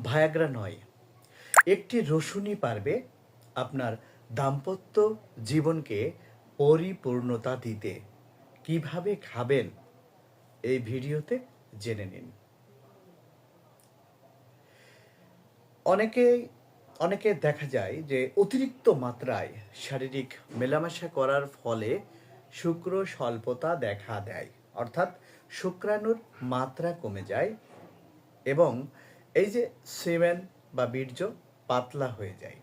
Viagra নয়। একটি রসুনই পারবে আপনার দাম্পত্য জীবনকে পরিপূর্ণতা দিতে। কিভাবে খাবেন এই ভিডিওতে জেনে নিন। অনেকে দেখা যায় যে অতিরিক্ত মাত্রায় শারীরিক মেলামেশা করার ফলে শুক্র স্বল্পতা দেখা দেয়, অর্থাৎ শুক্রাণুর মাত্রা কমে যায় এবং এই যে সেমেন বা বীর্য পাতলা হয়ে যায়।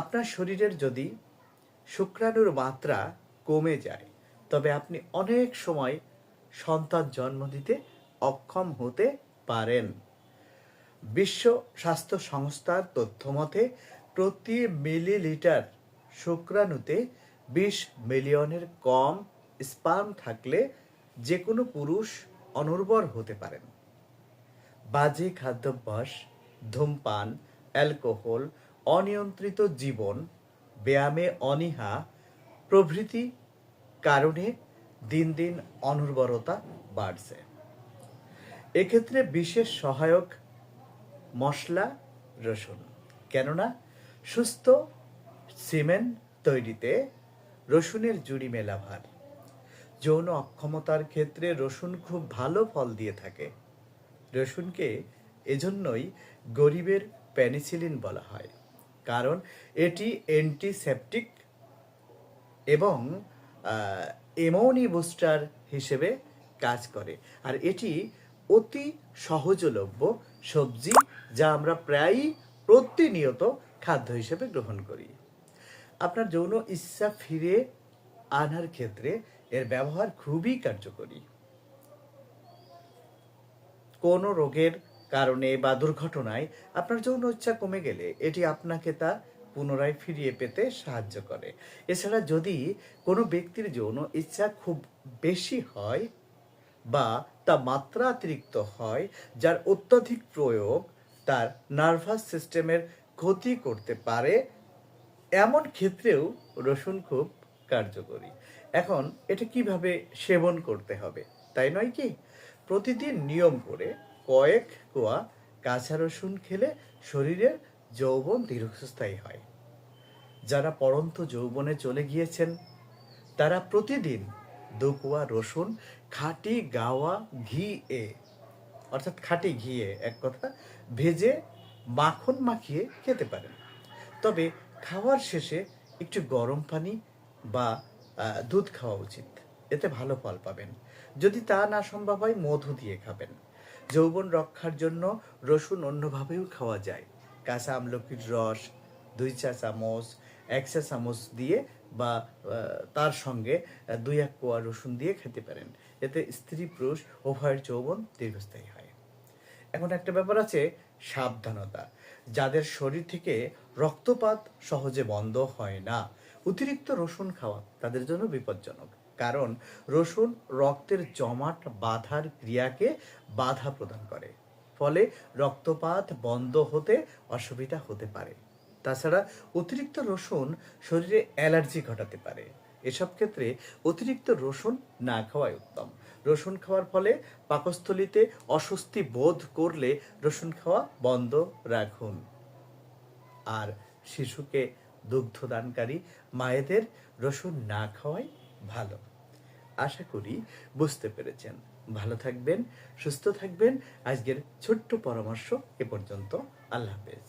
আপনার শরীরের যদি শুক্রাণুর মাত্রা কমে যায় তবে আপনি অনেক সময় সন্তান জন্ম দিতে অক্ষম হতে পারেন। বিশ্ব স্বাস্থ্য সংস্থার তথ্য মতে প্রতি মিলিলিটার শুক্রাণুতে 20 মিলিয়নের কম স্পার্ম থাকলে যে কোনো পুরুষ অনুর্বর হতে পারেন। বাজে খাদ্যাভ্যাস, ধূমপান, অ্যালকোহল, অনিয়ন্ত্রিত জীবন, ব্যায়ামে অনীহা প্রভৃতি কারণে দিন দিন অনুর্বরতা বাড়ছে। এক্ষেত্রে বিশেষ সহায়ক মশলা রসুন, কেননা সুস্থ সিমেন্ট তৈরিতে রসুনের জুড়ি মেলা ভার। যৌন অক্ষমতার ক্ষেত্রে রসুন খুব ভালো ফল দিয়ে থাকে। রসুনকে এজন্যই গরিবের পেনিসিলিন বলা হয়, কারণ এটি অ্যান্টিসেপটিক এবং ইমিউনি বুস্টার হিসেবে কাজ করে। আর এটি অতি সহজলভ্য সবজি, যা আমরা প্রায়ই প্রতিনিয়ত খাদ্য হিসেবে গ্রহণ করি। আপনার যৌন ইচ্ছা ফিরে আনার ক্ষেত্রে এর ব্যবহার খুবই কার্যকরী। কোনো রোগের কারণে বা দুর্ঘটনায় আপনার যৌন ইচ্ছা কমে গেলে এটি আপনাকে তা পুনরায় ফিরিয়ে পেতে সাহায্য করে। এছাড়া যদি কোনো ব্যক্তির যৌন ইচ্ছা খুব বেশি হয় বা তা মাত্রাতিরিক্ত হয়, যার অত্যধিক প্রয়োগ তার নার্ভাস সিস্টেমের ক্ষতি করতে পারে, এমন ক্ষেত্রেও রসুন খুব কার্যকরী। এখন এটা কিভাবে সেবন করতে হবে, তাই নয় কি? প্রতিদিন নিয়ম করে কয়েক কোয়া কাঁচা রসুন খেলে শরীরের যৌবন দীর্ঘস্থায়ী হয়। যারা পড়ন্ত যৌবনে চলে গিয়েছেন তারা প্রতিদিন 2 কোয়া রসুন খাঁটি গাওয়া ঘি অর্থাৎ খাঁটি ঘিয়ে এক কথা ভেজে মাখন মাখিয়ে খেতে পারেন। তবে খাওয়ার শেষে একটু গরম পানি বা দুধ খাওয়া উচিত, এতে ভালো ফল পাবেন। যদি তা না সম্ভব হয় মধু দিয়ে খাবেন। যৌবন রক্ষার জন্য রসুন অন্যভাবেও খাওয়া যায়। কাঁচা আমলকির রস 2 চা চামচ 1 চা চামচ দিয়ে বা তার সঙ্গে 2-1 কোয়া রসুন দিয়ে খেতে পারেন। এতে স্ত্রী পুরুষ উভয়ের যৌবন দীর্ঘস্থায়ী হয়। এখন একটা ব্যাপার আছে, সাবধানতা। যাদের শরীর থেকে রক্তপাত সহজে বন্ধ হয় না, অতিরিক্ত রসুন খাওয়া তাদের জন্য বিপজ্জনক, কারণ রসুন রক্তের জমাট বাঁধার ক্রিয়াকে বাধা প্রদান করে, ফলে রক্তপাত বন্ধ হতে অসুবিধা হতে পারে। তাছাড়া অতিরিক্ত রসুন শরীরে অ্যালার্জি ঘটাতে পারে। এসব ক্ষেত্রে অতিরিক্ত রসুন না খাওয়াই উত্তম। রসুন খাওয়ার ফলে পাকস্থলীতে অস্বস্তি বোধ করলে রসুন খাওয়া বন্ধ রাখুন। আর শিশুকে দুগ্ধদানকারী মায়েদের রসুন না খাওয়াই ভালো। আশা করি বুঝতে পেরেছেন। ভালো থাকবেন, সুস্থ থাকবেন। আজকের ছোট্ট পরামর্শ এ পর্যন্ত। আল্লাহ হাফেজ।